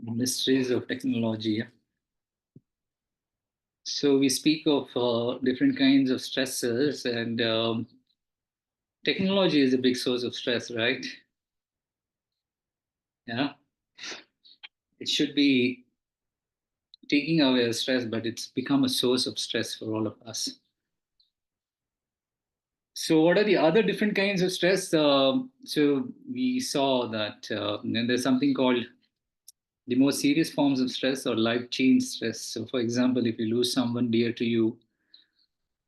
Mysteries of technology. Yeah. So we speak of different kinds of stressors, and technology is a big source of stress, right? Yeah, it should be taking away stress, but it's become a source of stress for all of us. So, what are the other different kinds of stress? So, we saw that there's something called the most serious forms of stress or life change stress. So, for example, if you lose someone dear to you,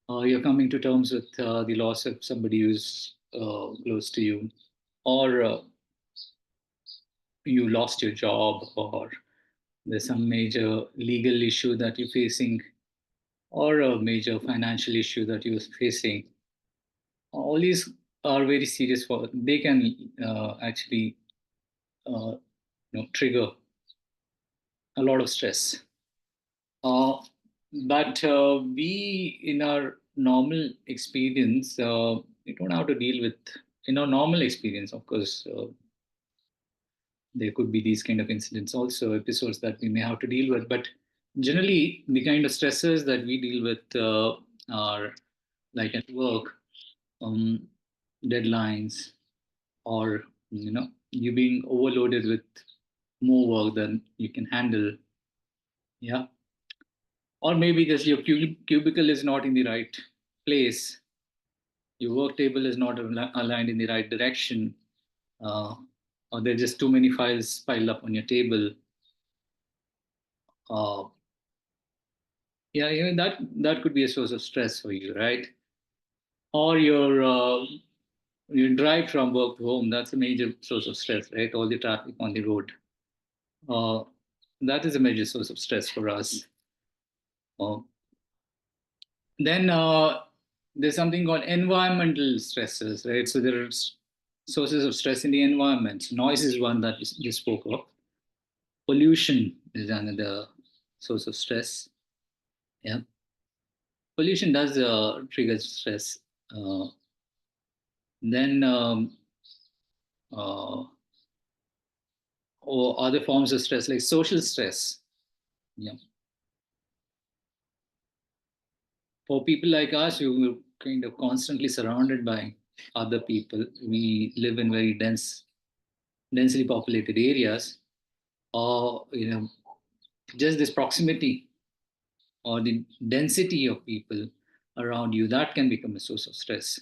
you're coming to terms with the loss of somebody who's close to you, or you lost your job, or there's some major legal issue that you're facing, or a major financial issue that you're facing. All these are very serious. For they can actually trigger a lot of stress. Uh, but we, in our normal experience, we don't have to deal with, in our normal experience, of course, there could be these kind of incidents also, episodes that we may have to deal with. But generally, the kind of stresses that we deal with are like at work, um, deadlines, or you being overloaded with more work than you can handle. Yeah, or maybe just your cubicle is not in the right place, your work table is not aligned in the right direction, uh, or there's just too many files piled up on your table. uh, yeah, that could be a source of stress for you, right? Or your drive from work to home, that's a major source of stress, right? All the traffic on the road, uh, that is a major source of stress for us. uh, Then there's something called environmental stresses, right? So there are sources of stress in the environment. Noise is one that you spoke of. Pollution is another source of stress. Yeah, pollution does trigger stress. Uh, then uh, or other forms of stress like social stress. Yeah, for people like us who are kind of constantly surrounded by other people, we live in very densely populated areas, or just this proximity or the density of people around you, that can become a source of stress.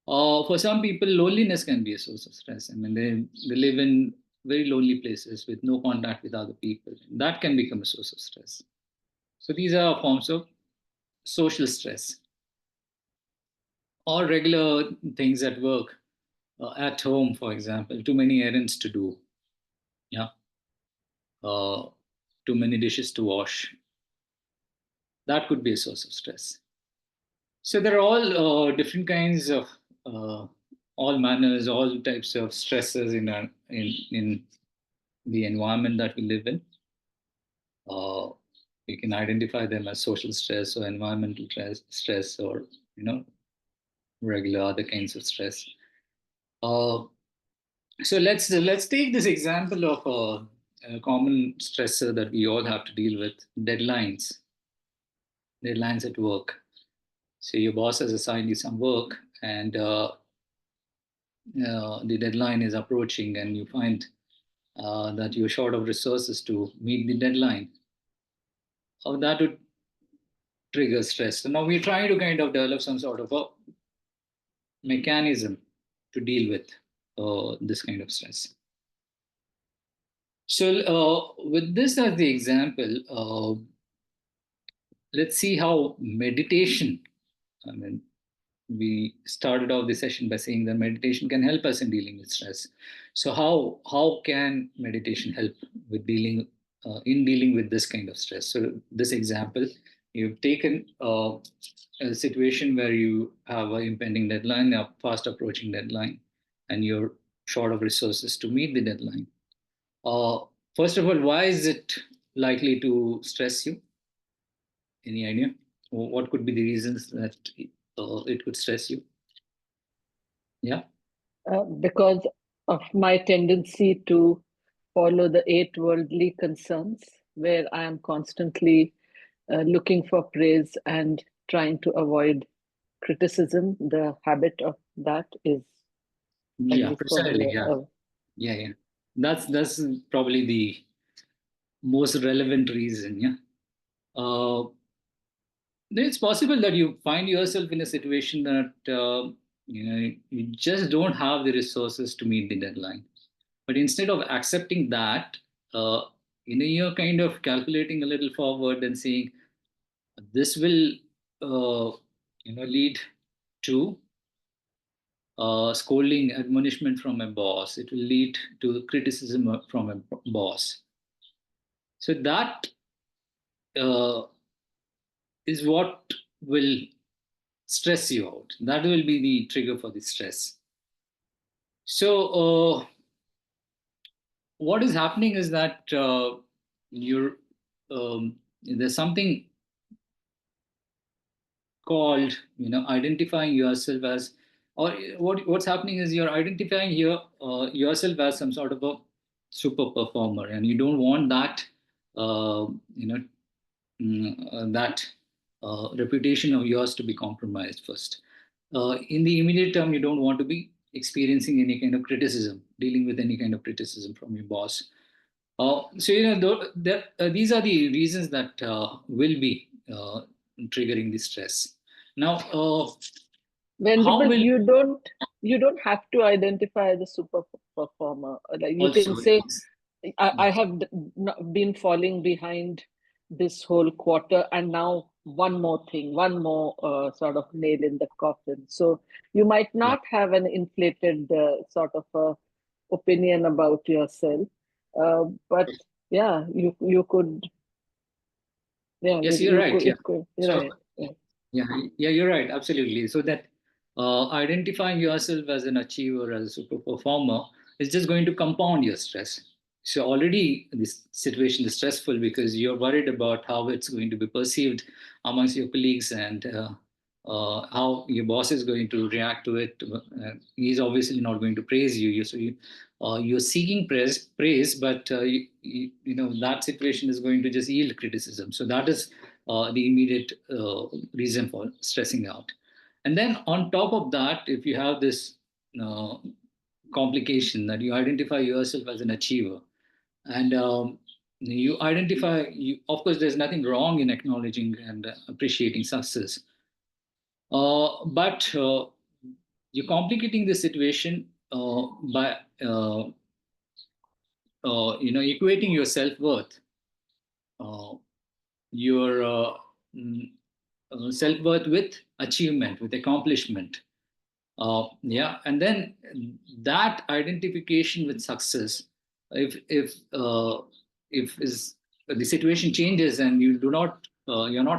For some people, loneliness can be a source of stress. I mean, they live in very lonely places with no contact with other people. That can become a source of stress. So these are forms of social stress. Or regular things at work, at home, for example, too many errands to do. Yeah, uh, too many dishes to wash. That could be a source of stress. So there are all different kinds of uh, all manners, all types of stresses in the environment that we live in. Uh, we can identify them as social stress or environmental stress, or you know regular other kinds of stress. Uh, so let's take this example of a common stressor that we all have to deal with: deadlines. Deadlines at work. So your boss has assigned you some work, and the deadline is approaching, and you find that you're short of resources to meet the deadline. That would trigger stress. So now we're trying to kind of develop some sort of a mechanism to deal with this kind of stress. So, with this as the example, let's see how meditation. I mean, we started off the session by saying that meditation can help us in dealing with stress. So, how can meditation help with dealing with this kind of stress? So, this example, you've taken a situation where you have an impending deadline, a fast approaching deadline, and you're short of resources to meet the deadline. Uh, First of all, why is it likely to stress you? Any idea? What could be the reasons that it could stress you? Yeah. Because of my tendency to follow the eight worldly concerns, where I am constantly looking for praise and trying to avoid criticism. The habit of that is, at Yeah, least for precisely. me, Yeah, yeah, yeah. That's probably the most relevant reason. Yeah. Then it's possible that you find yourself in a situation that you just don't have the resources to meet the deadline. But instead of accepting that, uh, you're kind of calculating a little forward and saying this will lead to scolding, admonishment from a boss. It will lead to criticism from a boss. So that uh, is what will stress you out. That will be the trigger for the stress. So, what is happening is that you're there's something called identifying yourself as, or what's happening is you're identifying yourself as some sort of a super performer, and you don't want that uh, you know that reputation of yours to be compromised first. In the immediate term, you don't want to be experiencing any kind of criticism, dealing with any kind of criticism from your boss. So these are the reasons that will be triggering the stress. Now, when how but will you don't have to identify as a super performer. Like you also can say, yes, I yes, have been falling behind this whole quarter, and now one more thing, one more sort of nail in the coffin. So you might yeah, not have an inflated sort of opinion about yourself, but yeah, you could, yeah, yes, you're you right. could, Yeah. it could, you're So right. Yeah. yeah, yeah, you're right. Absolutely. So that identifying yourself as an achiever, as a super performer, is just going to compound your stress. So already this situation is stressful because you're worried about how it's going to be perceived amongst your colleagues, and how your boss is going to react to it. He's obviously not going to praise you. You're seeking praise, but that situation is going to just yield criticism. So that is the immediate reason for stressing out. And then on top of that, if you have this uh, complication that you identify yourself as an achiever, and you identify, of course, there's nothing wrong in acknowledging and appreciating success, but you're complicating the situation by equating your self-worth, uh, your self-worth with achievement, with accomplishment. Yeah, and then that identification with success, if is the situation changes and you're not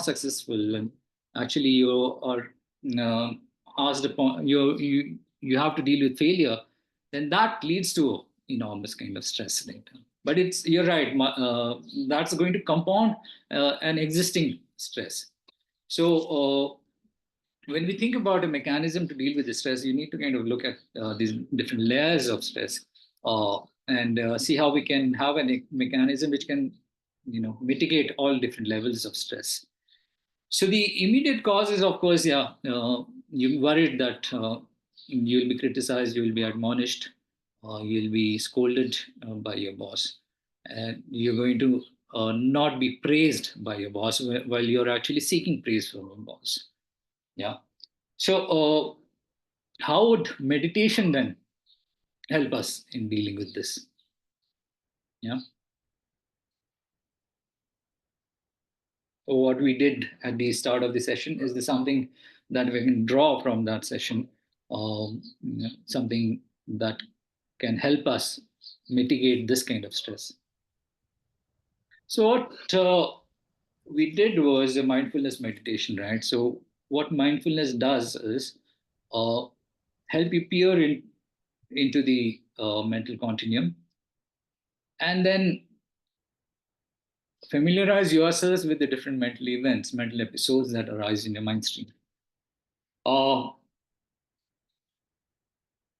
successful, and actually you are uh, asked upon you have to deal with failure, then that leads to enormous kind of stress later. But you're right, that's going to compound an existing stress. So when we think about a mechanism to deal with the stress, you need to kind of look at these different layers of stress, and see how we can have a mechanism which can, mitigate all different levels of stress. So the immediate cause is, of course, yeah, you're worried that you'll be criticized, you'll be admonished, you'll be scolded by your boss, and you're going to not be praised by your boss while you're actually seeking praise from your boss. Yeah. So, how would meditation then help us in dealing with this? Yeah. So what we did at the start of the session, is there something that we can draw from that session? Something that can help us mitigate this kind of stress. So what we did was a mindfulness meditation, right? So what mindfulness does is uh, help you peer into the mental continuum, and then familiarize yourselves with the different mental events, mental episodes that arise in your mind stream. Uh,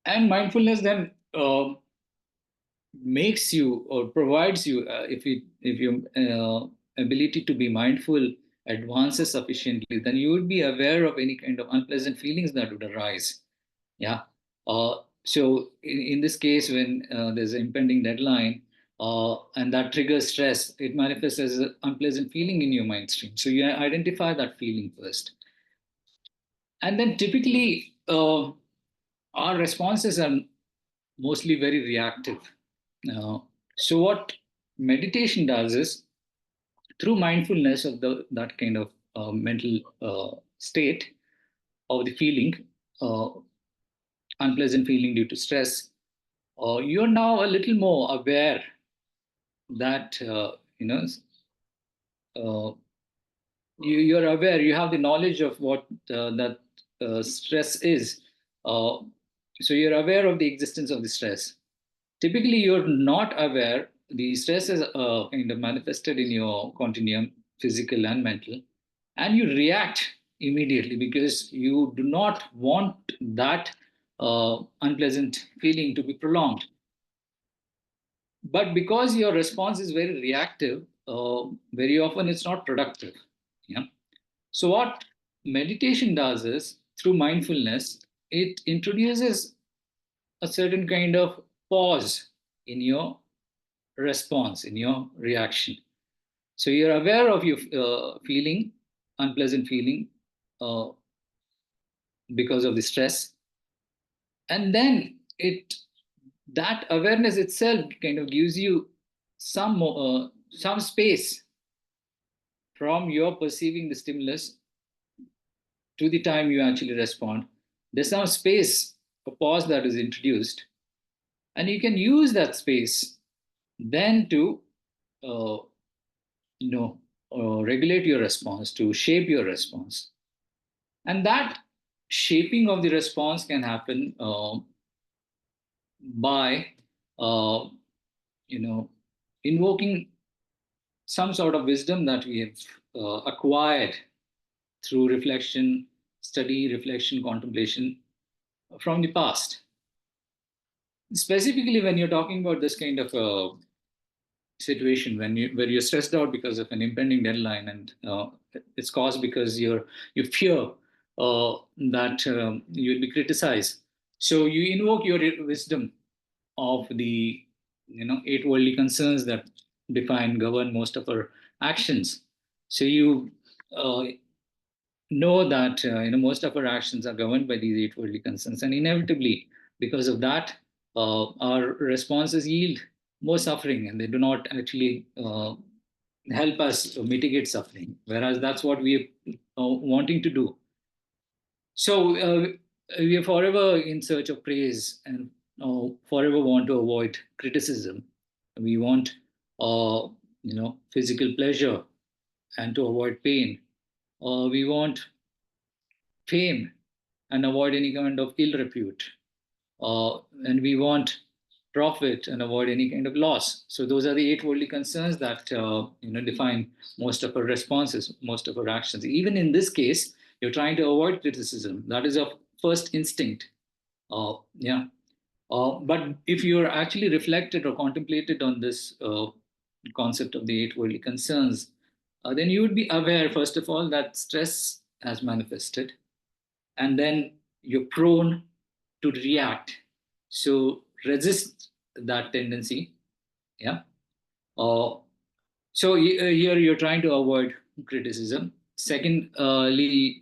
and mindfulness then makes you or provides you, if your ability to be mindful advances sufficiently, then you would be aware of any kind of unpleasant feelings that would arise. Yeah. So in this case, when there's an impending deadline and that triggers stress, it manifests as an unpleasant feeling in your mind stream. So you identify that feeling first. And then typically, our responses are mostly very reactive. Uh, so what meditation does is, through mindfulness of that kind of mental state of the feeling, uh, unpleasant feeling due to stress, you're now a little more aware that uh, you're aware, you have the knowledge of what that stress is. Uh, so you're aware of the existence of the stress. Typically, you're not aware. The stress is kind of manifested in your continuum, physical and mental, and you react immediately because you do not want that unpleasant feeling to be prolonged. But because your response is very reactive, very often it's not productive. Yeah. So what meditation does is, through mindfulness, it introduces a certain kind of pause in your response, in your reaction. So you're aware of your feeling, unpleasant feeling, uh, because of the stress, and then it that awareness itself kind of gives you some space from your perceiving the stimulus to the time you actually respond. There's some space, a pause that is introduced, and you can use that space then to uh, you know regulate your response, to shape your response. And that shaping of the response can happen by uh, you know invoking some sort of wisdom that we have acquired through reflection, study, reflection, contemplation from the past. Specifically, when you're talking about this kind of situation, where you're stressed out because of an impending deadline, and it's caused because you fear that you'll be criticized. So you invoke your wisdom of the eight worldly concerns that define, govern most of our actions. So you uh, know that most of our actions are governed by these eight worldly concerns, and inevitably, because of that, our responses yield more suffering, and they do not actually help us mitigate suffering. Whereas that's what we are wanting to do. So we are forever in search of praise, and forever want to avoid criticism. We want, physical pleasure and to avoid pain. We want fame and avoid any kind of ill repute. And we want profit and avoid any kind of loss. So those are the eight worldly concerns that define most of our responses, most of our actions. Even in this case, you're trying to avoid criticism. That is a first instinct. Yeah. But if you're actually reflected or contemplated on this concept of the eight worldly concerns, then you would be aware, first of all, that stress has manifested, and then you're prone to react. So resist that tendency. Yeah. Uh, so here you're trying to avoid criticism. Secondly,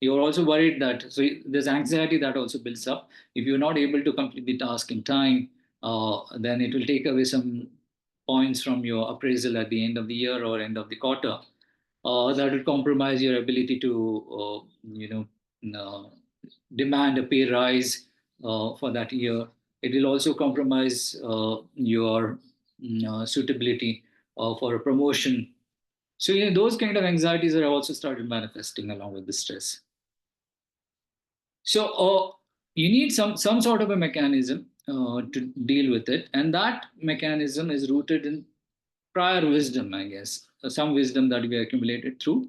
you're also worried that, so there's anxiety that also builds up. If you're not able to complete the task in time, then it will take away some points from your appraisal at the end of the year or end of the quarter. That will compromise your ability to, demand a pay rise for that year. It will also compromise your suitability for a promotion. So those kind of anxieties are also started manifesting along with the stress. So you need some sort of a mechanism to deal with it, and that mechanism is rooted in prior wisdom, I guess, some wisdom that we accumulated through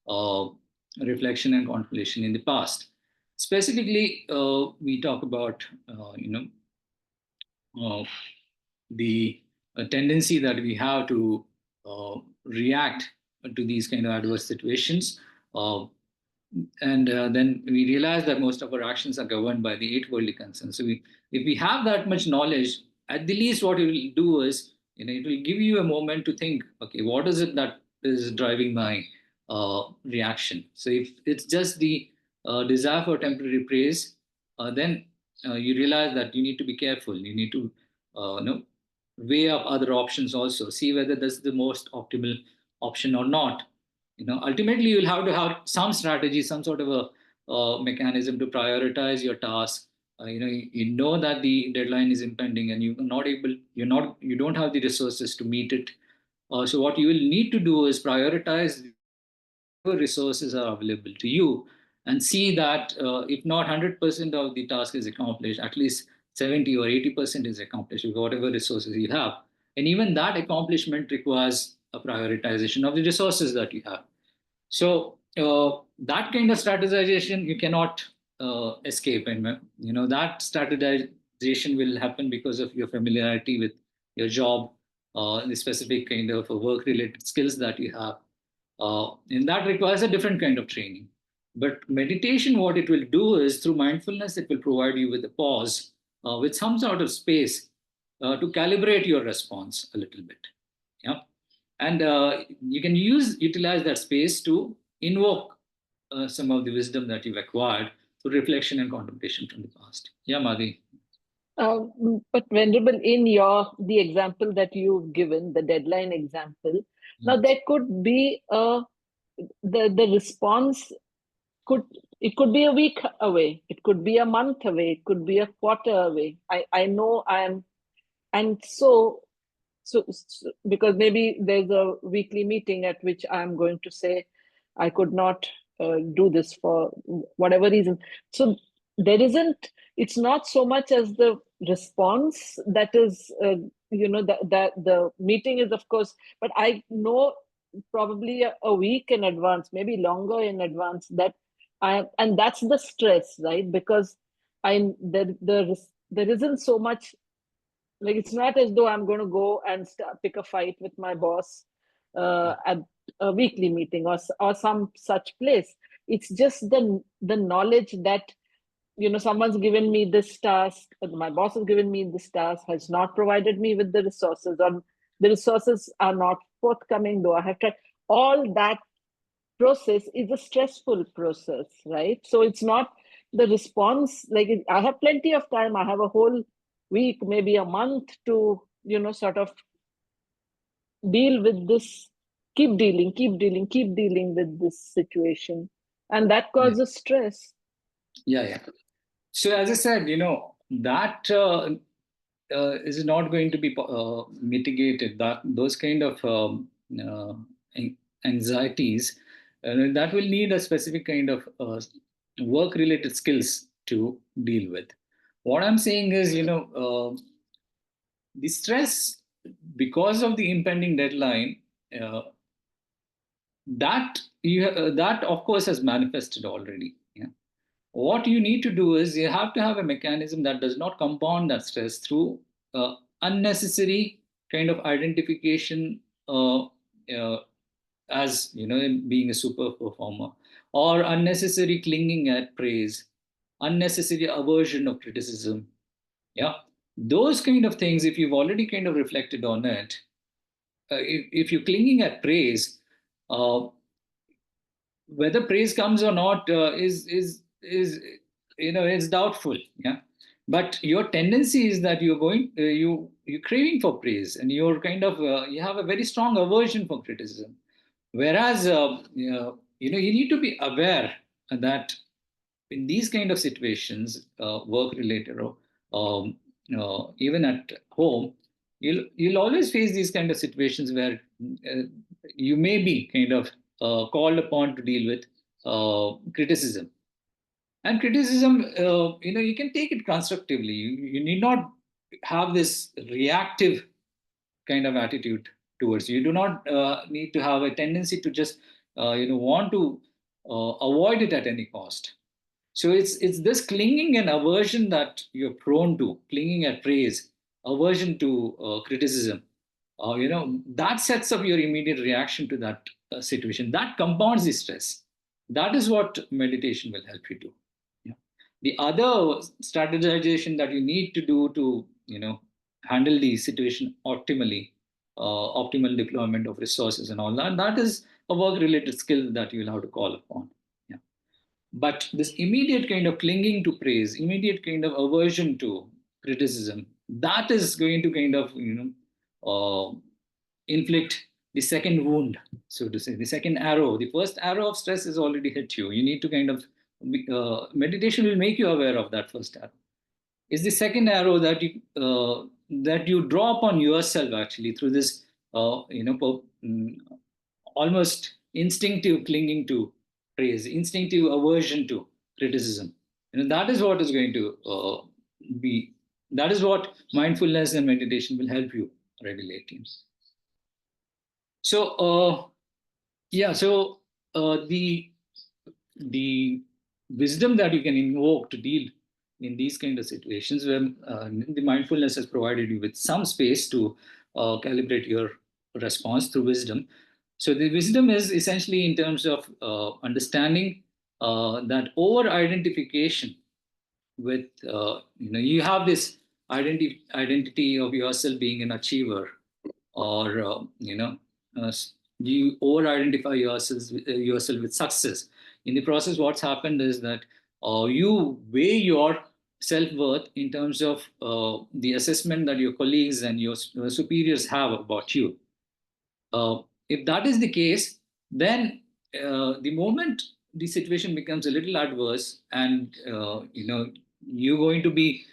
uh, reflection and contemplation in the past. Specifically, we talk about uh, the tendency that we have to react to these kind of adverse situations. Uh, and then we realize that most of our actions are governed by the eight worldly concerns. So if we have that much knowledge, at the least what it will do is, it will give you a moment to think, okay, what is it that is driving my reaction? So if it's just the desire for temporary praise, then you realize that you need to be careful. You need to weigh up other options also, see whether this is the most optimal option or not. Ultimately you'll have to have some strategy, some sort of a mechanism to prioritize your task. You know that the deadline is impending and you don't have the resources to meet it. So what you will need to do is prioritize whatever resources are available to you, and see that if not 100% of the task is accomplished, at least 70 or 80% is accomplished with whatever resources you have. And even that accomplishment requires a prioritization of the resources that you have. So that kind of strategization you cannot escape, and that strategization will happen because of your familiarity with your job, the specific kind of work-related skills that you have, and that requires a different kind of training. But meditation, what it will do is through mindfulness, it will provide you with a pause, with some sort of space to calibrate your response a little bit. Yeah, and you can utilize that space to invoke some of the wisdom that you've acquired through reflection and contemplation from the past. Yeah, Madhi. But Venerable, in the example that you've given, the deadline example, now there could be the response could it could be a week away, it could be a month away, it could be a quarter away. I know I am, and so because maybe there's a weekly meeting at which I'm going to say I could not do this for whatever reason. So there isn't, it's not so much as the response that is that the meeting is, of course, but I know probably a week in advance, maybe longer in advance, that I, and that's the stress, right? Because there isn't so much, like it's not as though I'm going to go and pick a fight with my boss at a weekly meeting or some such place. It's just the knowledge that someone's given me this task, my boss has given me this task, has not provided me with the resources, or the resources are not forthcoming, though I have tried. All that process is a stressful process, right? So it's not the response, like I have plenty of time, I have a whole week, maybe a month to sort of deal with this, keep dealing with this situation, and that Yeah, causes stress. yeah, yeah. So as I said, that is not going to be mitigated. That those kind of anxieties, that will need a specific kind of work-related skills to deal with. What I'm saying is, the stress because of the impending deadline, uh, that of course has manifested already. Yeah. What you need to do is you have to have a mechanism that does not compound that stress through unnecessary kind of identification, uh, as being a super performer, or unnecessary clinging at praise, unnecessary aversion of criticism. Yeah, those kind of things, if you've already kind of reflected on it, if you're clinging at praise, uh, whether praise comes or not is it's doubtful. Yeah, but your tendency is that you're craving for praise, and you're kind of you have a very strong aversion for criticism. Whereas you need to be aware that in these kind of situations, work related, or even at home, you'll always face these kind of situations where uh, you may be kind of called upon to deal with criticism. And criticism, you can take it constructively. You need not have this reactive kind of attitude towards you. You do not need to have a tendency to just want to avoid it at any cost. So it's this clinging and aversion that you're prone to, clinging at praise. aversion to criticism, that sets up your immediate reaction to that situation. That compounds the stress. That is what meditation will help you do. Yeah. The other strategization that you need to do to, handle the situation optimally, optimal deployment of resources and all that, that is a work-related skill that you'll have to call upon. Yeah. But this immediate kind of clinging to praise, immediate kind of aversion to criticism, that is going to kind of, inflict the second wound, so to say, the second arrow. The first arrow of stress is already hit you. You need to kind of, meditation will make you aware of that first arrow. Is the second arrow that you draw upon yourself actually through this, almost instinctive clinging to praise, instinctive aversion to criticism. That is what is going to be. That is what mindfulness and meditation will help you regulate. So, yeah. So the wisdom that you can invoke to deal in these kind of situations, where the mindfulness has provided you with some space to calibrate your response through wisdom. So the wisdom is essentially in terms of understanding that over identification with, you have this identity of yourself being an achiever, or uh, you over identify yourself with success. In the process, what's happened is that you weigh your self-worth in terms of the assessment that your colleagues and your superiors have about you. If that is the case, then the moment the situation becomes a little adverse, and you're going to be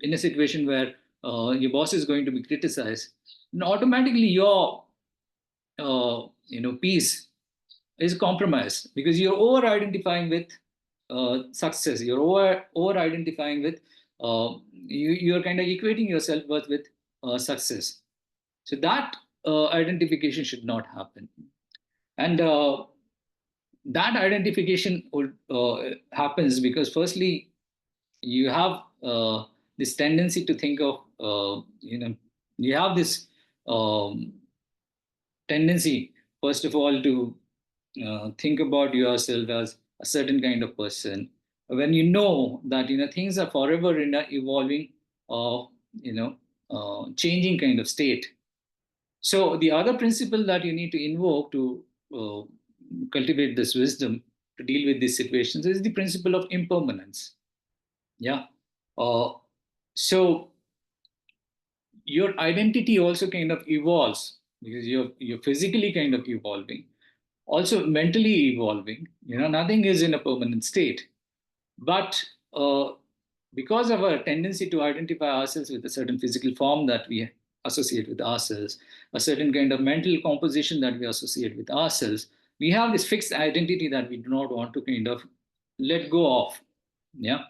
in a situation where your boss is going to be criticized, and automatically your peace is compromised, because you're over identifying with success. You're over identifying with, you're kind of equating your self-worth with success. So that identification should not happen. And that identification happens because, firstly, you have this tendency to think of, you have this um, tendency, first of all, to think about yourself as a certain kind of person. When you know that things are forever in a evolving, you know changing kind of state. So the other principle that you need to invoke to uh, cultivate this wisdom to deal with these situations is the principle of impermanence. Yeah. Uh, so your identity also kind of evolves, because you're physically kind of evolving, also mentally evolving. Nothing is in a permanent state. But because of our tendency to identify ourselves with a certain physical form that we associate with ourselves, a certain kind of mental composition that we associate with ourselves, we have this fixed identity that we do not want to kind of let go of. Yeah.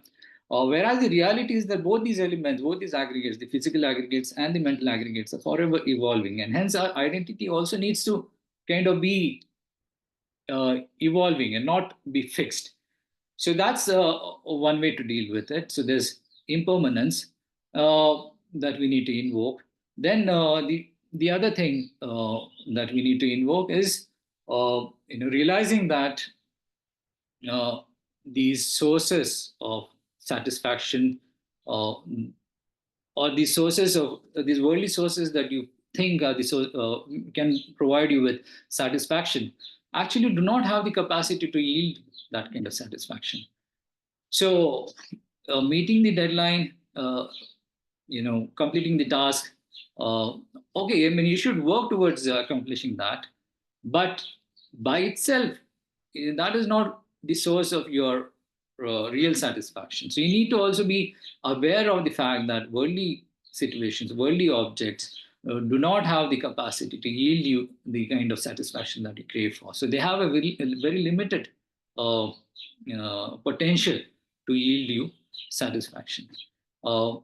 Whereas the reality is that both these elements, both these aggregates, the physical aggregates and the mental aggregates, are forever evolving. And hence our identity also needs to kind of be evolving and not be fixed. So that's one way to deal with it. So there's impermanence that we need to invoke. Then the other thing that we need to invoke is realizing that uh, these sources of satisfaction, uh, or these sources of these worldly sources that you think are can provide you with satisfaction, actually do not have the capacity to yield that kind of satisfaction. So, meeting the deadline, completing the task. Uh, okay, I mean, you should work towards accomplishing that, but by itself, that is not the source of your real satisfaction. So you need to also be aware of the fact that worldly situations, worldly objects, do not have the capacity to yield you the kind of satisfaction that you crave for. So they have a very limited uh, potential to yield you satisfaction. Uh,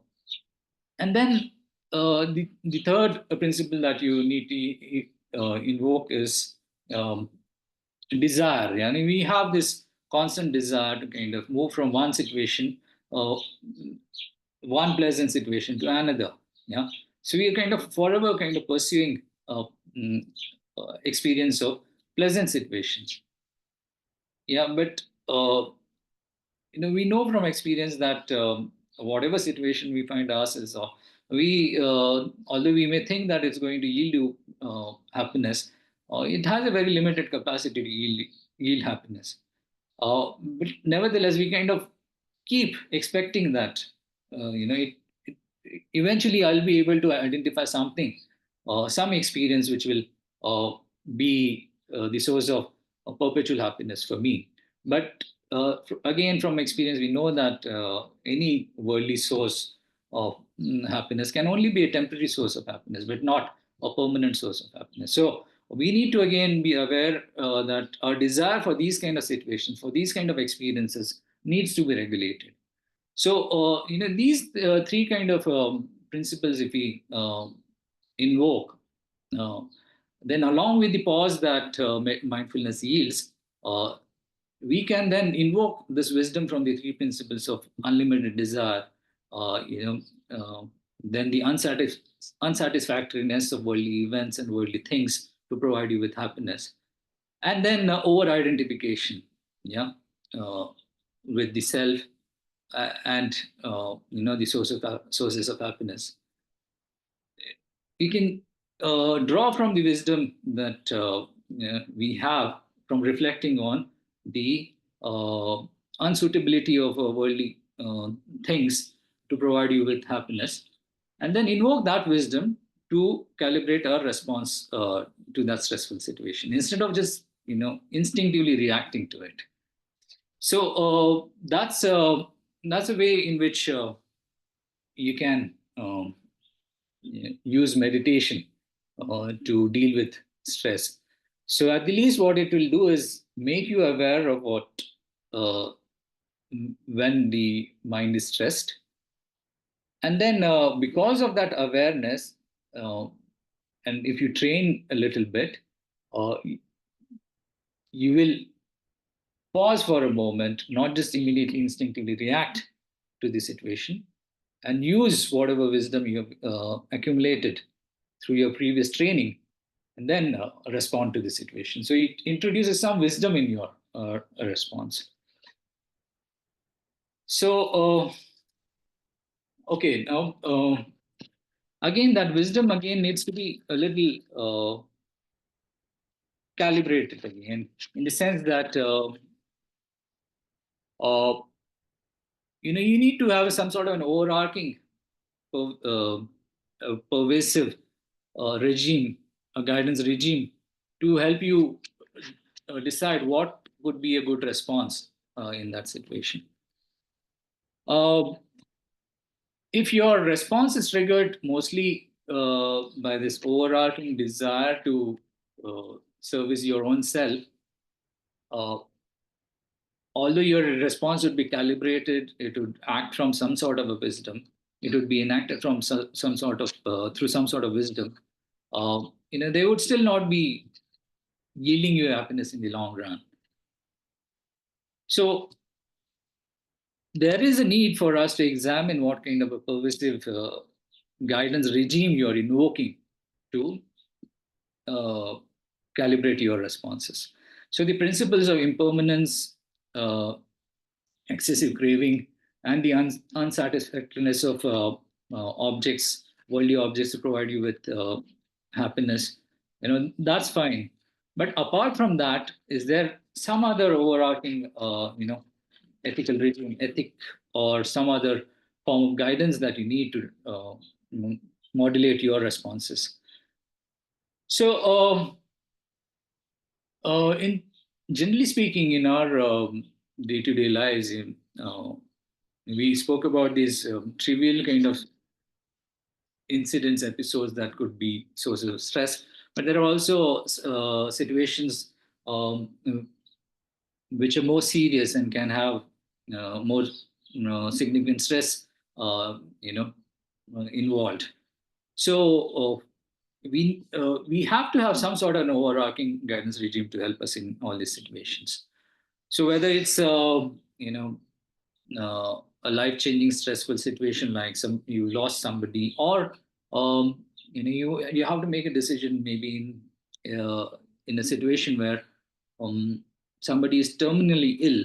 and then the third principle that you need to invoke is desire. Yeah? I mean, we have this constant desire to kind of move from one situation uh, one pleasant situation to another. Yeah. So we are kind of forever kind of pursuing mm, experience of pleasant situations. Yeah, but we know from experience that whatever situation we find ourselves, or although we may think that it's going to yield you happiness, it has a very limited capacity to yield happiness. But nevertheless, we kind of keep expecting that it eventually I'll be able to identify something, some experience which will be the source of perpetual happiness for me. But again, from experience, we know that any worldly source of happiness can only be a temporary source of happiness, but not a permanent source of happiness. So we need to again be aware that our desire for these kind of situations, for these kind of experiences, needs to be regulated. So, these three kind of principles, if we invoke, uh, then along with the pause that mindfulness yields, uh, we can then invoke this wisdom from the three principles of unlimited desire, uh, you know, uh, then the unsatisfactoriness of worldly events and worldly things to provide you with happiness, and then over identification, yeah, uh, with the self and the sources of happiness. We can draw from the wisdom that we have from reflecting on the unsuitability of worldly things to provide you with happiness, and then invoke that wisdom to calibrate our response to that stressful situation instead of just instinctively reacting to it. So that's a way in which you can use meditation to deal with stress. So at the least, what it will do is make you aware of what uh, when the mind is stressed, and then because of that awareness, uh, and if you train a little bit, uh, you will pause for a moment, not just immediately instinctively react to the situation, and use whatever wisdom you have accumulated through your previous training, and then respond to the situation. So it introduces some wisdom in your response. So, okay, now again, that wisdom again needs to be a little calibrated again, in the sense that uh, you need to have some sort of an overarching, pervasive regime, a guidance regime to help you decide what would be a good response in that situation. Uh, if your response is triggered mostly by this overarching desire to service your own self, uh, although your response would be calibrated, it would act from some sort of a wisdom. It would be enacted from some sort of through some sort of wisdom. They would still not be yielding you happiness in the long run. So there is a need for us to examine what kind of a pervasive guidance regime you're invoking to uh, calibrate your responses. So the principles of impermanence, uh, excessive craving, and the unsatisfactoriness of objects, worldly objects to provide you with happiness, that's fine. But apart from that, is there some other overarching, ethical regime, ethic, or some other form of guidance that you need to modulate your responses? So, in generally speaking, in our day-to-day lives, we spoke about these trivial kind of incidents, episodes that could be sources of stress, but there are also situations which are more serious and can have more significant stress, involved. So we have to have some sort of an overarching guidance regime to help us in all these situations. So whether it's a life-changing stressful situation, like you lost somebody, or you have to make a decision, maybe in a situation where um, somebody is terminally ill,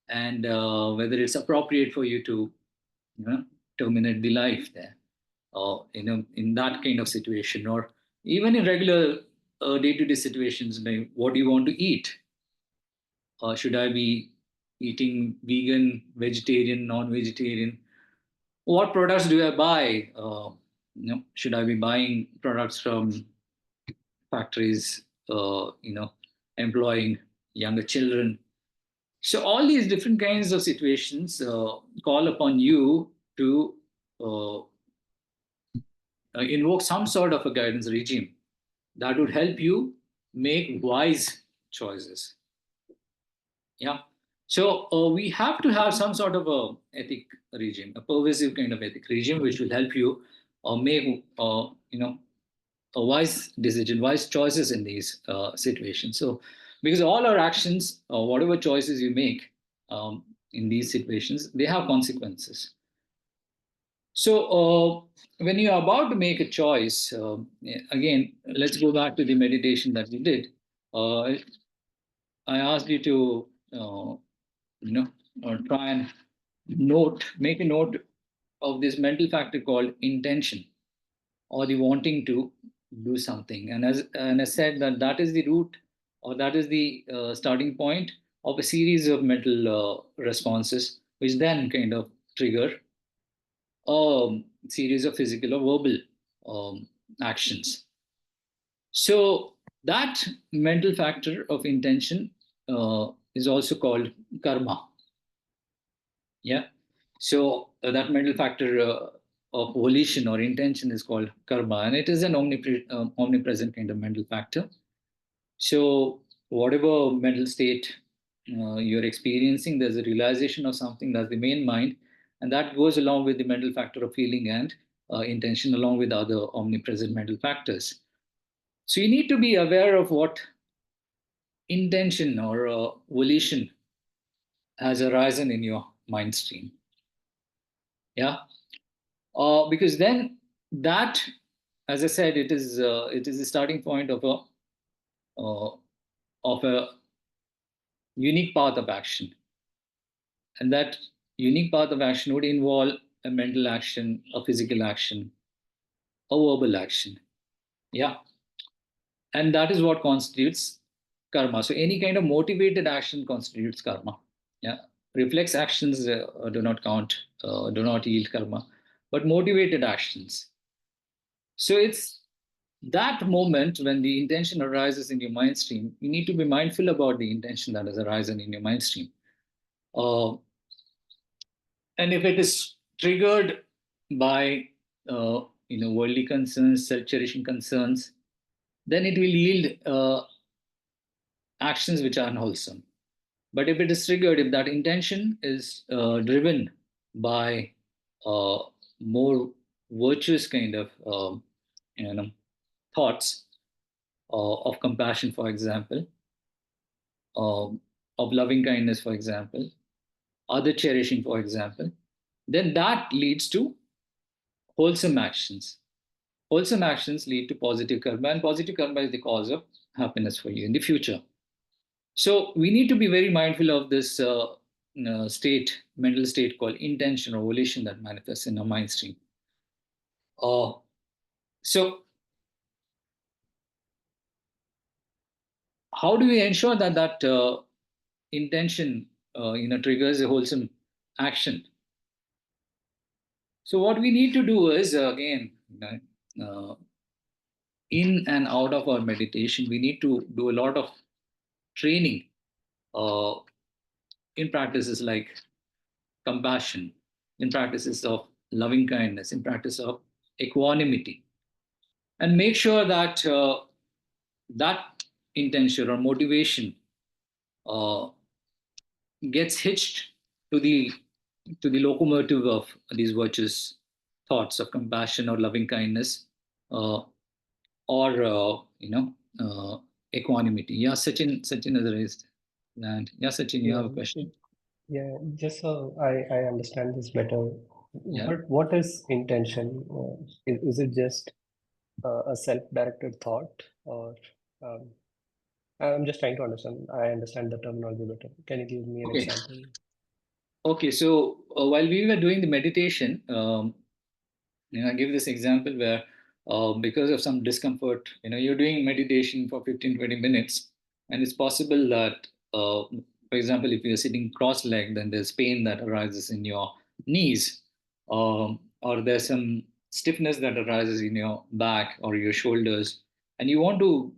and whether it's appropriate for you to terminate the life there, or in that kind of situation, or even in regular day-to-day situations, like what do you want to eat? Should I be eating vegan, vegetarian, non-vegetarian? What products do I buy? Should I be buying products from factories, employing younger children? So all these different kinds of situations call upon you to uh, invoke some sort of a guidance regime that would help you make wise choices. Yeah. So we have to have some sort of a ethic regime, a pervasive kind of ethic regime, which will help you make a wise decision, wise choices in these situations. So because all our actions, whatever choices you make in these situations, they have consequences. So when you're about to make a choice, again, let's go back to the meditation that we did. I asked you to try and make a note of this mental factor called intention, or the wanting to do something. And I said that that is the root, or that is the starting point of a series of mental responses, which then kind of trigger a series of physical or verbal actions. So that mental factor of intention is also called karma. Yeah. So that mental factor of volition or intention is called karma, and it is an omnipresent kind of mental factor. So whatever mental state you're experiencing, there's a realization of something. That's the main mind, and that goes along with the mental factor of feeling and intention, along with other omnipresent mental factors. So you need to be aware of what intention or volition has arisen in your mind stream. Yeah. Because then that, as I said, it is the starting point of a unique path of action, and that unique path of action would involve a mental action, a physical action, a verbal action. Yeah, and that is what constitutes karma. So any kind of motivated action constitutes karma. Yeah, reflex actions do not count, do not yield karma, but motivated actions. So it's that moment when the intention arises in your mind stream, you need to be mindful about the intention that has arisen in your mind stream. Uh, and if it is triggered by worldly concerns, self-cherishing concerns, then it will yield actions which are unwholesome. But if it is triggered, if that intention is driven by uh, more virtuous kind of you know thoughts of compassion, for example, um, of loving kindness, for example, other cherishing, for example, then that leads to wholesome actions. Wholesome actions lead to positive karma, and positive karma is the cause of happiness for you in the future. So we need to be very mindful of this mental state called intention or volition that manifests in our mind stream. Uh, so how do we ensure that intention triggers a wholesome action? So what we need to do is again, in and out of our meditation, we need to do a lot of training uh, in practices like compassion, in practices of loving kindness, in practice of equanimity, and make sure that that intention or motivation uh, gets hitched to the locomotive of these virtuous thoughts of compassion or loving kindness, uh, or equanimity. Yeah, Sachin has raised that. Yeah, Sachin, you have a Yeah, question. Yeah, just so I understand this better, Yeah. what is intention? Is it just a self-directed thought, or um, I'm just trying to understand. I understand the terminology better. Can you give me an Okay. example? Okay. So while we were doing the meditation, I give this example where because of some discomfort, you're doing meditation for 15, 20 minutes, and it's possible that, for example, if you're sitting cross-legged, then there's pain that arises in your knees, or there's some stiffness that arises in your back or your shoulders, and you want to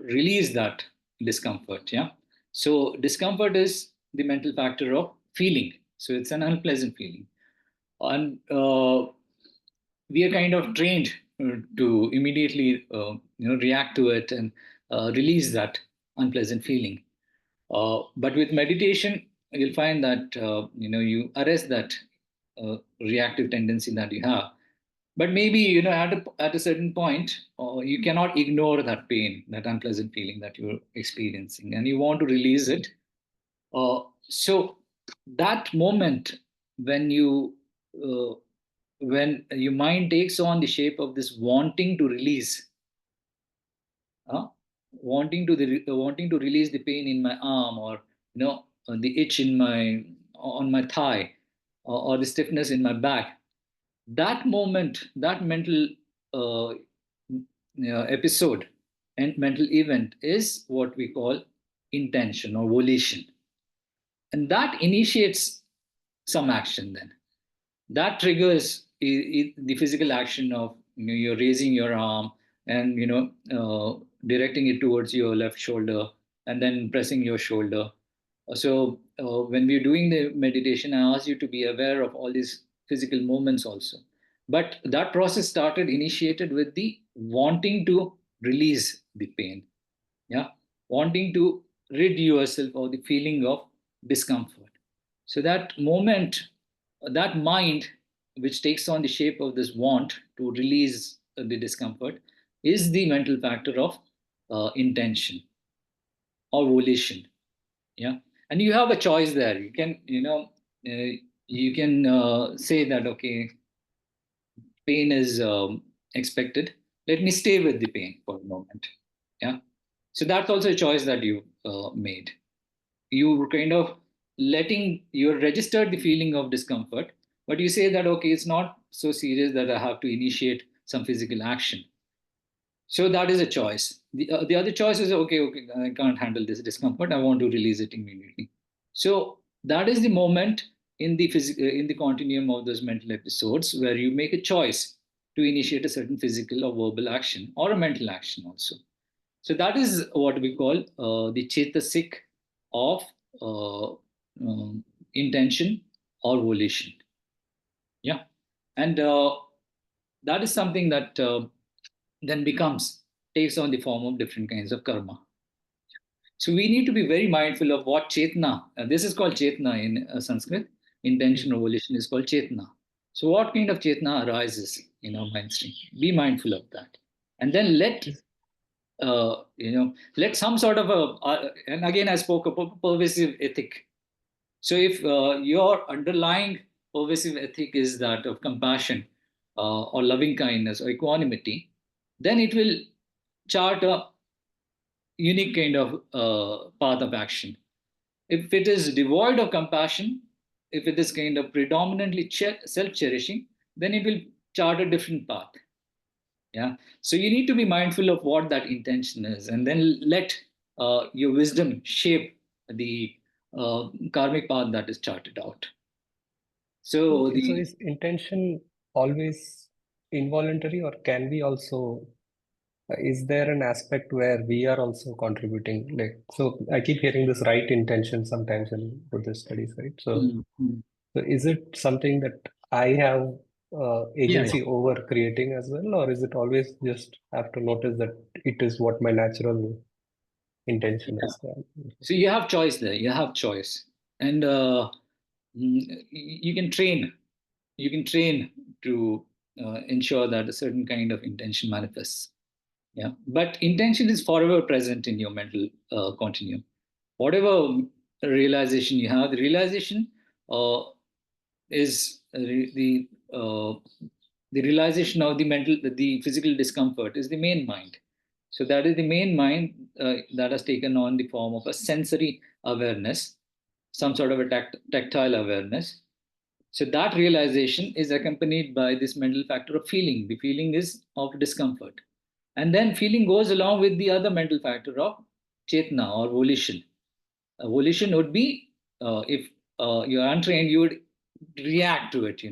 release that discomfort. Yeah. So discomfort is the mental factor of feeling. So it's an unpleasant feeling. And we are kind of trained to immediately react to it and release that unpleasant feeling. But with meditation, you'll find that you arrest that reactive tendency that you have. But maybe at a certain point, you cannot ignore that pain, that unpleasant feeling that you're experiencing, and you want to release it. So that moment when uh, when your mind takes on the shape of this wanting to release, uh, wanting to release the pain in my arm, or the itch in my on my thigh, or the stiffness in my back, that moment, that mental uh, episode and mental event is what we call intention or volition, and that initiates some action. Then that triggers the physical action of you're raising your arm and directing it towards your left shoulder, and then pressing your shoulder. So when we're doing the meditation, I ask you to be aware of all these physical movements also. But that process started initiated with the wanting to release the pain. Yeah. Wanting to rid yourself of the feeling of discomfort. So that moment, that mind which takes on the shape of this want to release the discomfort, is the mental factor of intention or volition. Yeah. And you have a choice there. You can say that, okay, pain is expected, let me stay with the pain for a moment. Yeah. So that's also a choice that you made. You were kind of letting you registered the feeling of discomfort, but you say that, okay, it's not so serious that I have to initiate some physical action. So that is a choice. The other choice is, okay, I can't handle this discomfort, I want to release it immediately. So that is the moment in the in the continuum of those mental episodes where you make a choice to initiate a certain physical or verbal action or a mental action also. So that is what we call the chetasik of uh, intention or volition. Yeah. And that is something that then takes on the form of different kinds of karma. So we need to be very mindful of what chetna, this is called chetna in Sanskrit, intention or volition is called chetna. So what kind of chetna arises in our mind stream? Be mindful of that. And then Is let some sort of and again I spoke about pervasive ethic. So if your underlying pervasive ethic is that of compassion, or loving kindness or equanimity, then it will chart a unique kind of path of action. If it is devoid of compassion, if it is kind of predominantly self-cherishing, then it will chart a different path. Yeah. So you need to be mindful of what that intention is, and then let your wisdom shape the karmic path that is charted out. So okay, so the is intention always involuntary, or can we also, is there an aspect where we are also contributing? Like, so I keep hearing this right intention sometimes in Buddhist studies, right? So, mm, mm. so is it something that I have Yeah, yeah, agency over creating as well, or is it always just have to notice that it is what my natural intention yeah. is? Yeah. So you have choice there. You have choice, and you can train. You can train to ensure that a certain kind of intention manifests. Yeah, but intention is forever present in your mental continuum. Whatever realization you have. The realization is the realization of the physical discomfort is the main mind. So that is the main mind that has taken on the form of a sensory awareness, some sort of a tactile awareness. So that realization is accompanied by this mental factor of feeling. The feeling is of discomfort. And then feeling goes along with the other mental factor of chetna or volition. Volition would be if you're untrained, you would react to it,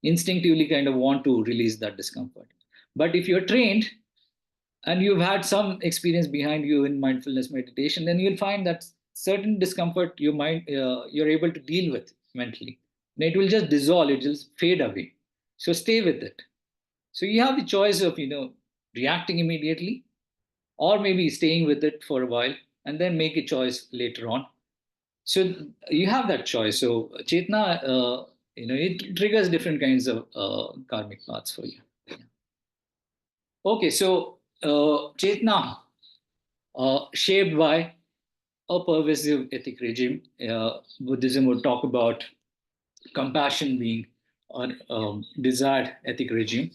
instinctively kind of want to release that discomfort. But if you're trained and you've had some experience behind you in mindfulness meditation, then you'll find that certain discomfort you're able to deal with mentally. And it will just dissolve, it will just fade away. So stay with it. So you have the choice of reacting immediately, or maybe staying with it for a while and then make a choice later on. So you have that choice. So Chetna, it triggers different kinds of karmic paths for you. Okay, so Chetna, shaped by a pervasive ethic regime. Buddhism would talk about compassion being a desired ethic regime,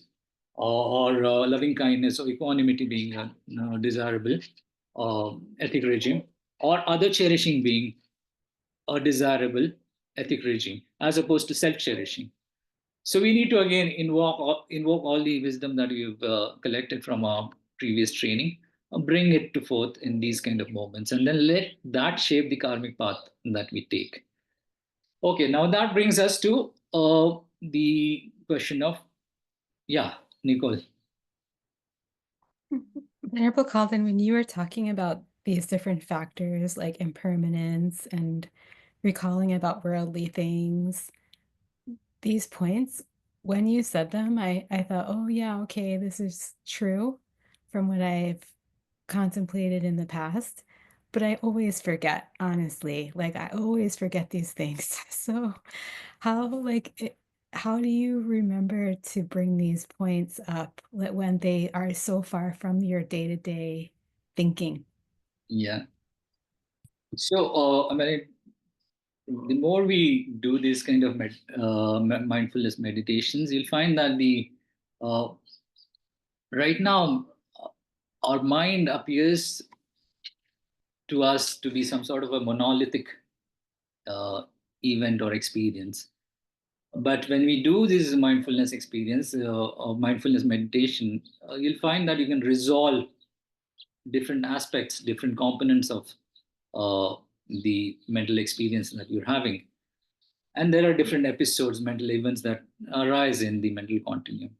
or loving kindness or equanimity being a desirable ethic regime, or other cherishing being a desirable ethic regime, as opposed to self-cherishing. So we need to again invoke all the wisdom that we've collected from our previous training, bring it to forth in these kind of moments, and then let that shape the karmic path that we take. Okay, now that brings us to the question of, yeah, Nicole. Venerable Calvin, when you were talking about these different factors like impermanence and recalling about worldly things, these points, when you said them, I thought, oh, yeah, okay, this is true from what I've contemplated in the past. But I always forget, honestly. Like, I always forget these things. So, how do you remember to bring these points up when they are so far from your day-to-day thinking? Yeah. So, the more we do this kind of mindfulness meditations, you'll find that uh, right now our mind appears to us to be some sort of a monolithic event or experience. But when we do this mindfulness experience or mindfulness meditation, you'll find that you can resolve different aspects, different components of the mental experience that you're having. And there are different episodes, mental events that arise in the mental continuum.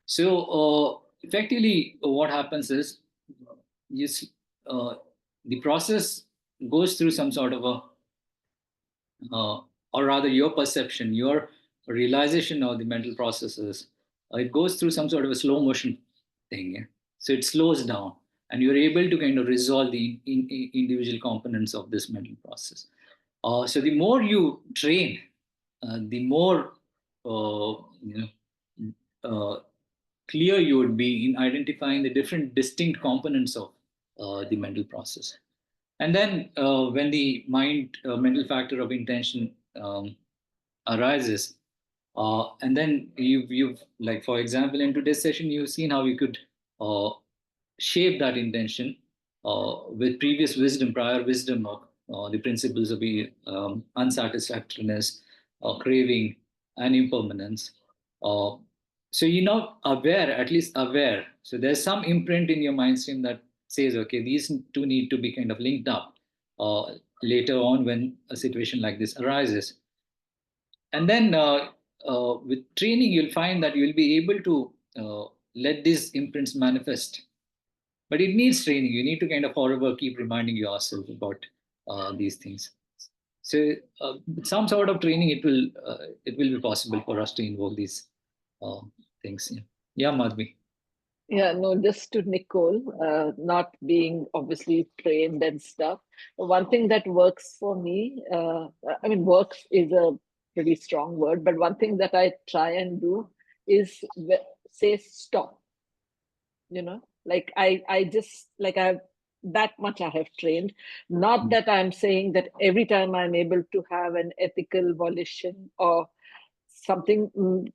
So effectively, what happens is you, the process goes through some sort of a or rather your perception, your realization of the mental processes, it goes through some sort of a slow motion thing. Yeah? So it slows down and you're able to kind of resolve the individual components of this mental process. So the more you train, the more clear you would be in identifying the different distinct components of the mental process. And then when the mental factor of intention arises, and then you've like, for example, in today's session, you've seen how you could uh, shape that intention with previous wisdom, prior wisdom of the principles of unsatisfactoriness, craving, and impermanence. Uh, so you're not aware, at least aware. So there's some imprint in your mind stream that says, okay, these two need to be kind of linked up later on when a situation like this arises. And then with training, you'll find that you'll be able to let these imprints manifest. But it needs training. You need to kind of, however, keep reminding yourself about these things. So with some sort of training, it will be possible for us to invoke these uh, things. Yeah, Madhvi. Yeah, no, just to Nicole, not being obviously trained and stuff. One thing that works for me, I mean, works is a pretty strong word, but one thing that I try and do is say stop. Like I just like that much I have trained. Not that I'm saying that every time I'm able to have an ethical volition or something,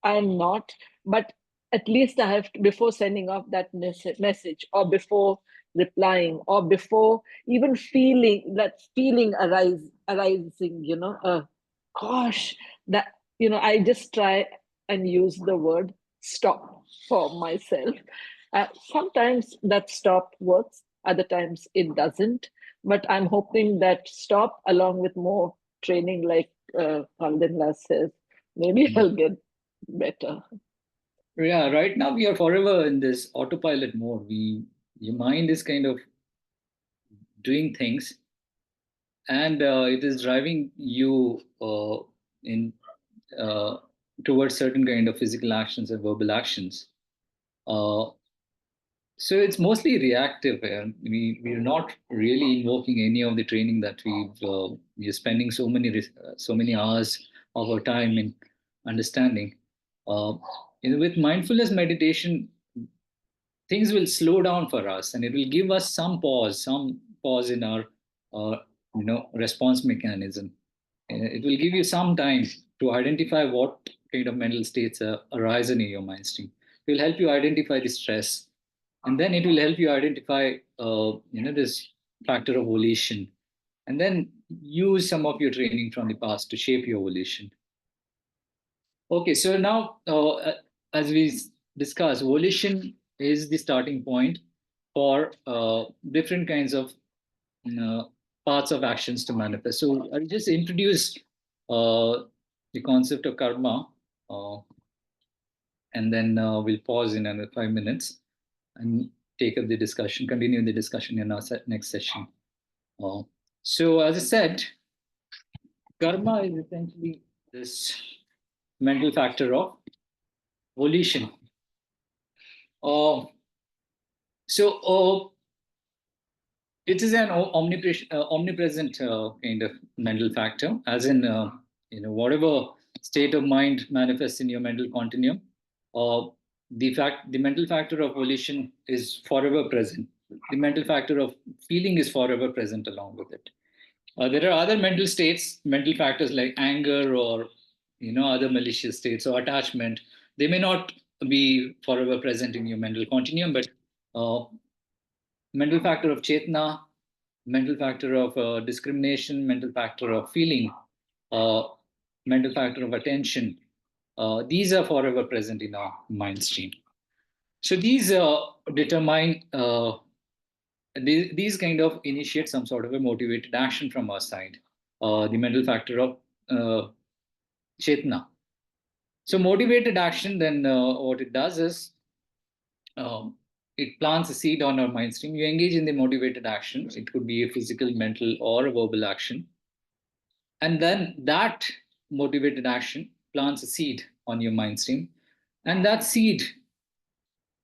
I'm not, but at least I have, before sending off that message, or before replying, or before even feeling that feeling arising, gosh, that, I just try and use the word stop for myself. Sometimes that stop works, other times it doesn't. But I'm hoping that stop, along with more training, like Kalden last says, maybe I'll get better. Yeah, right now we are forever in this autopilot mode. Your mind is kind of doing things, and it is driving you in uh, towards certain kind of physical actions and verbal actions. Uh, so it's mostly reactive. We're not really invoking any of the training that we're spending so many hours of our time in understanding. Uh, with mindfulness meditation, things will slow down for us, and it will give us some pause in our uh, response mechanism. It will give you some time to identify what kind of mental states arise in your mind stream. It will help you identify the stress, and then it will help you identify this factor of volition, and then use some of your training from the past to shape your volition. Okay, so now, as we discussed, volition is the starting point for different kinds of parts of actions to manifest. So I'll just introduce the concept of karma, uh, and then we'll pause in another 5 minutes and take up the discussion, continue the discussion in our next session. Uh, so, as I said, karma is essentially this mental factor of volition. Uh, so, it is an omnipresent kind of mental factor, as in whatever state of mind manifests in your mental continuum. Uh, the mental factor of volition is forever present. The mental factor of feeling is forever present along with it. There are other mental states, mental factors like anger or other malicious states or attachment. They may not be forever present in your mental continuum, but uh, mental factor of chetna, mental factor of discrimination, mental factor of feeling, uh, mental factor of attention. These are forever present in our mind stream. So these determine, these kind of initiate some sort of a motivated action from our side. The mental factor of chetna. So motivated action, then what it does is it plants a seed on our mind stream. You engage in the motivated action. It could be a physical, mental, or a verbal action. And then that motivated action plants a seed on your mind stream. And that seed,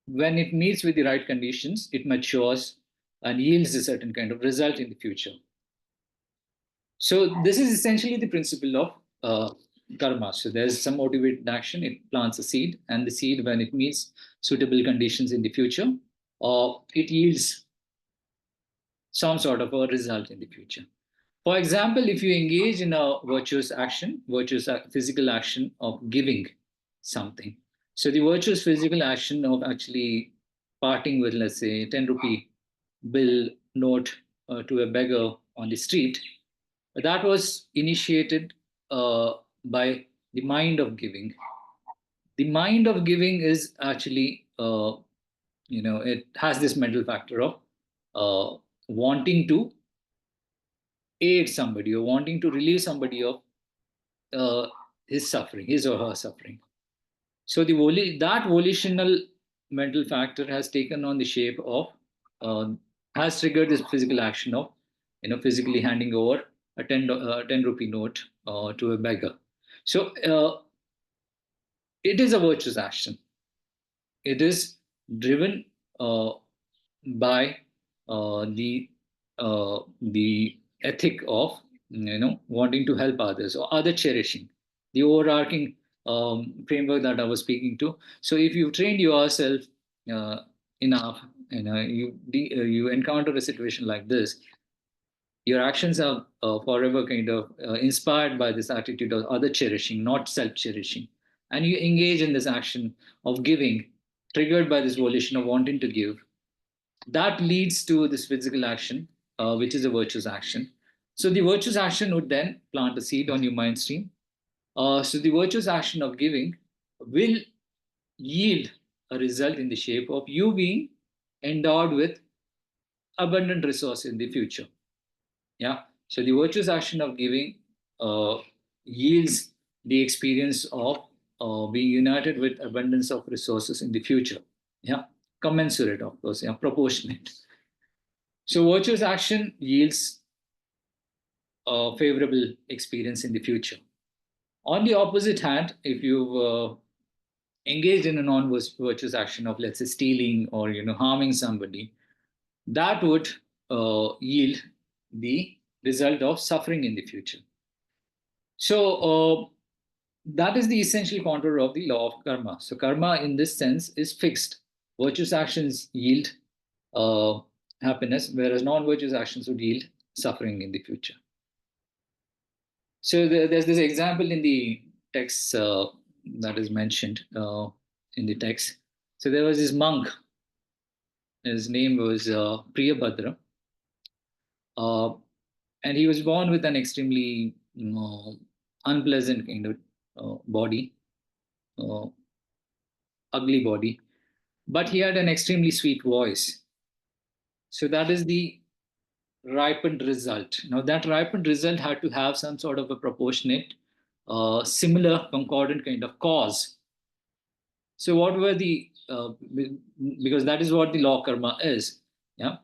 when it meets with the right conditions, it matures and yields a certain kind of result in the future. So this is essentially the principle of karma. So there's some motivated action, it plants a seed, and the seed, when it meets suitable conditions in the future, it yields some sort of a result in the future. For example, if you engage in a virtuous physical action of giving something. So the virtuous physical action of actually parting with, let's say, 10 rupee bill note to a beggar on the street, that was initiated by the mind of giving. The mind of giving is actually, it has this mental factor of wanting to aid somebody or wanting to relieve somebody of his suffering, his or her suffering. So that volitional mental factor has taken on the shape of, has triggered this physical action of, physically handing over a 10 rupee note to a beggar. So it is a virtuous action. It is driven by the ethic of wanting to help others or other cherishing, the overarching framework that I was speaking to. So if you've trained yourself enough, you encounter a situation like this, your actions are forever kind of inspired by this attitude of other cherishing, not self cherishing. And you engage in this action of giving, triggered by this volition of wanting to give. That leads to this physical action, which is a virtuous action. So the virtuous action would then plant a seed on your mind stream. So the virtuous action of giving will yield a result in the shape of you being endowed with abundant resource in the future. Yeah. So the virtuous action of giving uh, yields the experience of being united with abundance of resources in the future. Yeah. Commensurate, of course. Yeah. Proportionate. So virtuous action yields a favorable experience in the future. On the opposite hand, if you've engaged in a non-virtuous action of, let's say, stealing or harming somebody, that would yield the result of suffering in the future. So that is the essential contour of the law of karma. So karma, in this sense, is fixed. Virtuous actions yield happiness, whereas non-virtuous actions would yield suffering in the future. So there's this example in the text that is mentioned in the text. So there was this monk. His name was Priyabhadra. And he was born with an extremely unpleasant kind of body, uh, ugly body, but he had an extremely sweet voice. So that is the ripened result. Now, that ripened result had to have some sort of a proportionate, similar, concordant kind of cause. So, what were the, because that is what the law of karma is. Yeah.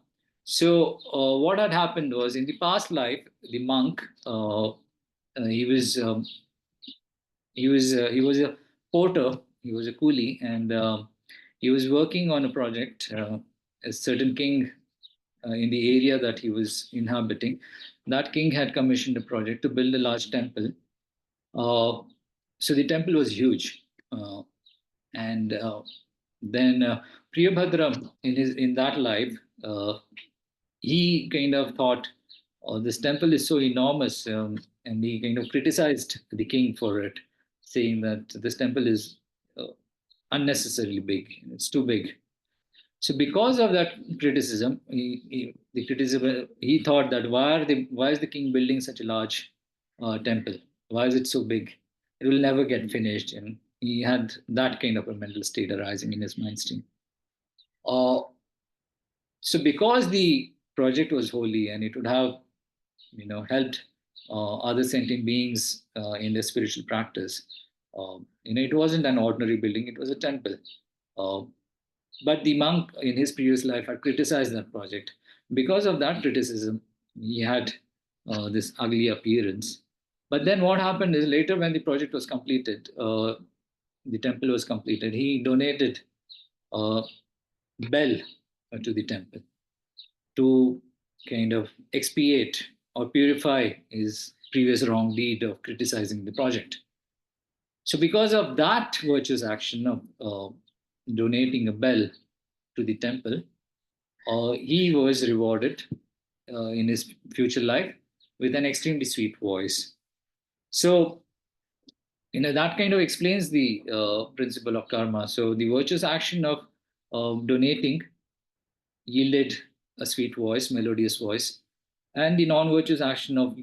So, what had happened was in the past life, the monk, he was he was a porter, he was a coolie, and he was working on a project. A certain king in the area that he was inhabiting, that king had commissioned a project to build a large temple. So the temple was huge, and then Priyabhadra in that life, he kind of thought, oh, this temple is so enormous, and he kind of criticized the king for it, saying that this temple is unnecessarily big. It's too big. So because of that criticism, he thought that why is the king building such a large temple? Why is it so big? It will never get finished. And he had that kind of a mental state arising in his mind stream. Uh, so because the project was holy and it would have helped other sentient beings in their spiritual practice, it wasn't an ordinary building; it was a temple. Uh, but the monk in his previous life had criticized that project. Because of that criticism, he had this ugly appearance. But then what happened is later, when the project was completed, the temple was completed, he donated a bell to the temple to kind of expiate or purify his previous wrong deed of criticizing the project. So, because of that virtuous action of donating a bell to the temple, he was rewarded in his future life with an extremely sweet voice. So, that kind of explains the principle of karma. So, the virtuous action of donating yielded a sweet voice, melodious voice, and the non-virtuous action of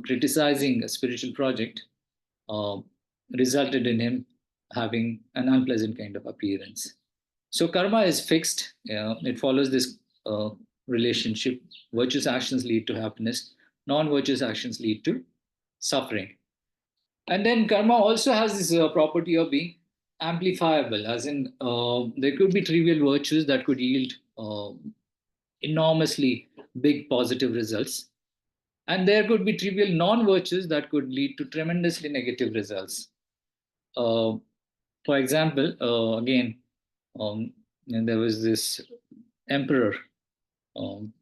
criticizing a spiritual project uh, resulted in him having an unpleasant kind of appearance. So karma is fixed. It follows this relationship. Virtuous actions lead to happiness. Non-virtuous actions lead to suffering. And then karma also has this property of being amplifiable, as in there could be trivial virtues that could yield enormously big positive results. And there could be trivial non-virtues that could lead to tremendously negative results. For example, again, and there was this emperor um,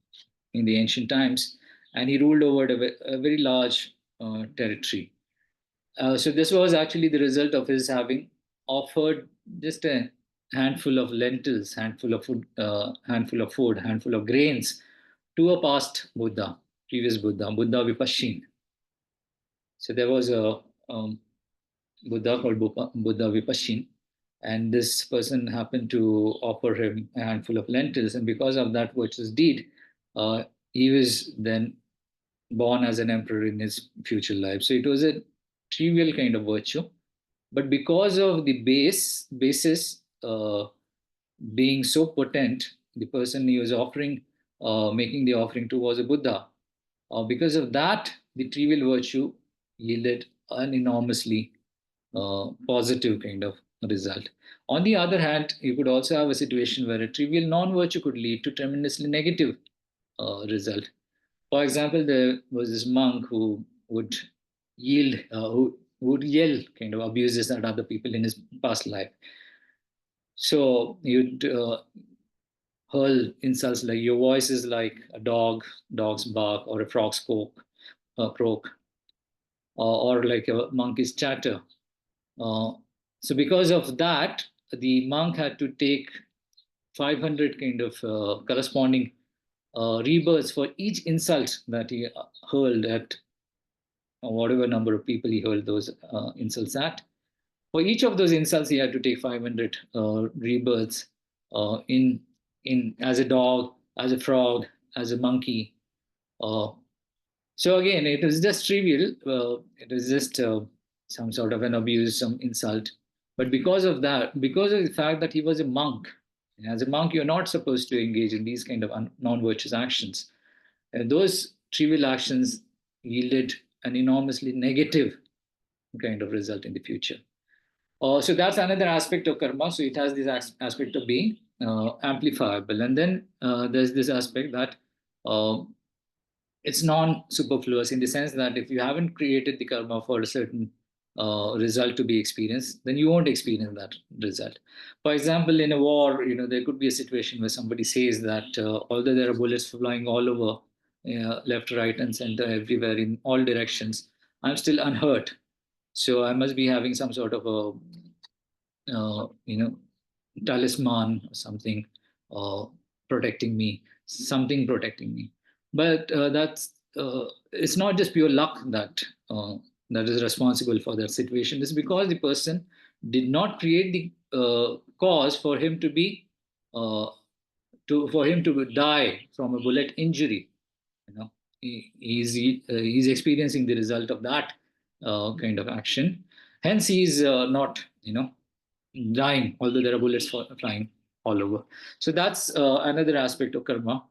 in the ancient times, and he ruled over a very large territory. So this was actually the result of his having offered just a handful of lentils, handful of food, handful of grains to a past Buddha, previous Buddha, Buddha Vipashin. So there was a Buddha called Buddha Vipashin, and this person happened to offer him a handful of lentils, and because of that virtuous deed, he was then born as an emperor in his future life. So it was a trivial kind of virtue, but because of the basis being so potent, the person he was offering, making the offering to was a Buddha. Because of that, the trivial virtue yielded an enormously positive kind of result. On the other hand, you could also have a situation where a trivial non-virtue could lead to tremendously negative result. For example, there was this monk who would who would yell kind of abuses at other people in his past life. So you'd hurl insults like your voice is like a dog's bark, or a frog's croak, or like a monkey's chatter. So because of that, the monk had to take 500 kind of corresponding rebirths for each insult that he hurled at whatever number of people he hurled those insults at. For each of those insults, he had to take 500 rebirths in as a dog, as a frog, as a monkey. So again, it was just trivial. It was just some sort of an abuse, some insult. But because of that, because of the fact that he was a monk, and as a monk, you're not supposed to engage in these kind of non-virtuous actions. And those trivial actions yielded an enormously negative kind of result in the future. So that's another aspect of karma. So it has this aspect of being amplifiable. And then there's this aspect that it's non-superfluous, in the sense that if you haven't created the karma for a certain result to be experienced, then you won't experience that result. For example, in a war, there could be a situation where somebody says that although there are bullets flying all over, left, right, and center, everywhere, in all directions, I'm still unhurt. So I must be having some sort of a, talisman or something uh, protecting me, something protecting me. But it's not just pure luck that is responsible for that situation. It's because the person did not create the cause for him to be for him to die from a bullet injury. He's experiencing the result of that kind of action. Hence, he's not dying, although there are bullets flying all over. So that's another aspect of karma.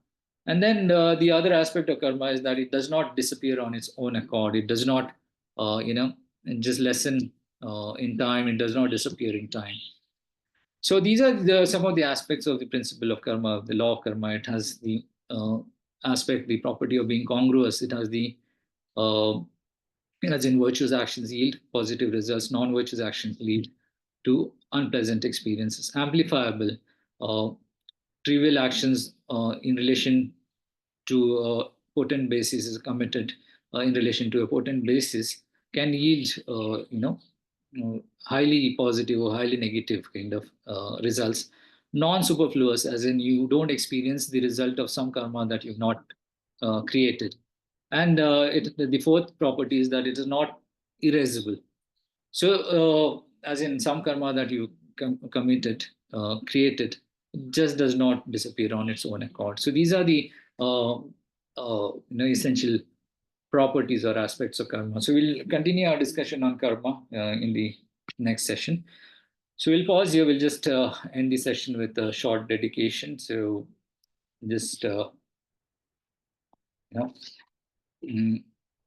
And then the other aspect of karma is that it does not disappear on its own accord. It does not, just lessen in time. It does not disappear in time. So these are some of the aspects of the principle of karma, the law of karma. It has the the property of being congruous. It has the as in virtuous actions yield positive results, non-virtuous actions lead to unpleasant experiences. Amplifiable, uh, trivial actions in relation to a potent basis is committed in relation to a potent basis can yield, highly positive or highly negative kind of results. Non-superfluous, as in you don't experience the result of some karma that you've not created. And the fourth property is that it is not erasable. So, as in some karma that you committed, created, just does not disappear on its own accord. So these are the essential properties or aspects of karma. So we'll continue our discussion on karma in the next session. So we'll pause here. We'll just end the session with a short dedication. So just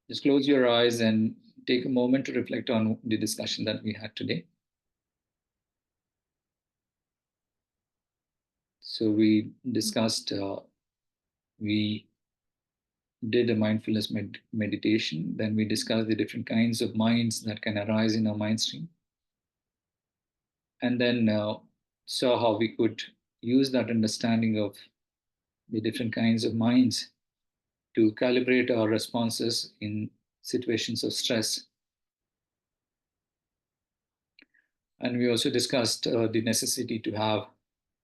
just close your eyes and take a moment to reflect on the discussion that we had today. So we discussed, we did a mindfulness meditation. Then we discussed the different kinds of minds that can arise in our mind stream. And then saw how we could use that understanding of the different kinds of minds to calibrate our responses in situations of stress. And we also discussed the necessity to have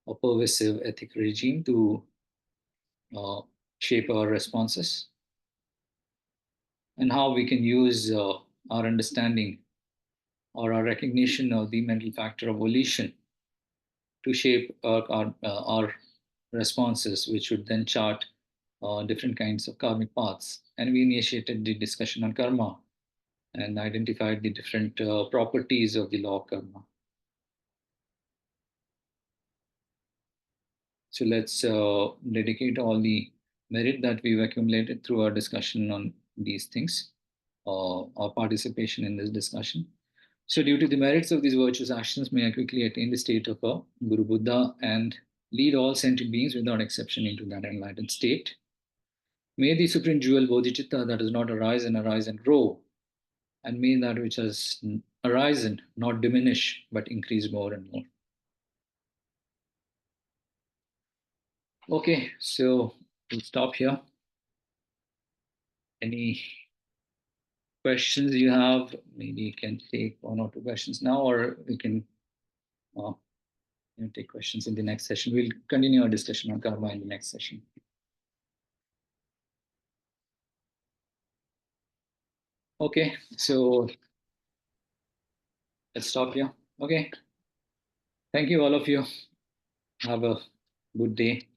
a pervasive ethic regime to shape our responses, and how we can use our understanding or our recognition of the mental factor of volition to shape our responses, which would then chart different kinds of karmic paths. And we initiated the discussion on karma and identified the different properties of the law of karma. So let's dedicate all the merit that we've accumulated through our discussion on these things, our participation in this discussion. So due to the merits of these virtuous actions, may I quickly attain the state of a Guru Buddha and lead all sentient beings without exception into that enlightened state. May the supreme jewel bodhicitta that does not arise and grow, and may that which has arisen not diminish but increase more and more. Okay, so we'll stop here. Any questions you have? Maybe you can take one or two questions now, or we can take questions in the next session. We'll continue our discussion on karma in the next session. Okay, so let's stop here. Okay. Thank you, all of you. Have a good day.